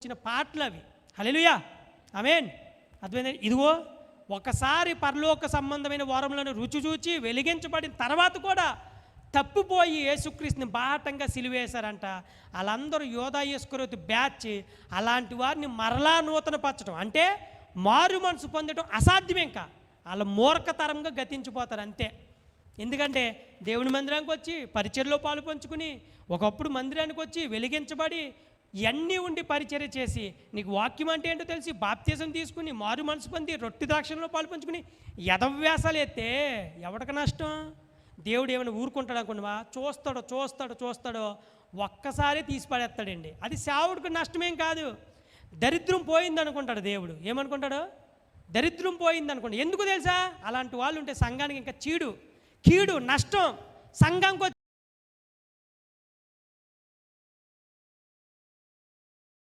వచ్చిన పాటలు అవి. హల్లెలూయా, ఆమేన్. అర్థమైంది. ఇదిగో ఒకసారి పరలోక సంబంధమైన వరములను రుచి చూచి వెలిగించబడిన తర్వాత కూడా తప్పిపోయి యేసుక్రీస్తుని బాటంగా సిలువేశారంట. వాళ్ళందరూ యోధా ఇస్కరియోతు బ్యాచ్. అలాంటి వారిని మరలా నూతన పరచడం అంటే మారు మనసు పొందడం అసాధ్యం. ఇంకా వాళ్ళ మూర్ఖతరంగా గతించిపోతారు అంతే. ఎందుకంటే దేవుని మందిరానికి వచ్చి పరిచర్లో పాలు పంచుకుని ఒకప్పుడు మందిరానికి వచ్చి వెలిగించబడి ఇవన్నీ ఉండి పరిచర్య చేసి నీకు వాక్యం అంటే ఏంటో తెలిసి బాప్తిజం తీసుకుని మారు మనసు పొంది రొట్టె ద్రాక్షలో పాలు పంచుకుని ఎదవ్యాసాలు ఎత్తే ఎవడికి నష్టం? దేవుడు ఏమైనా ఊరుకుంటాడు అనుకున్నావా? చూస్తాడో ఒక్కసారి తీసి పడేస్తాడండి. అది సేవకుడికి నష్టమేం కాదు. దరిద్రం పోయింది అనుకుంటాడు దేవుడు. ఏమనుకుంటాడు? దరిద్రం పోయింది అనుకోండి. ఎందుకు తెలుసా? అలాంటి వాళ్ళు ఉంటే సంఘానికి ఇంకా కీడు నష్టం. సంఘంకి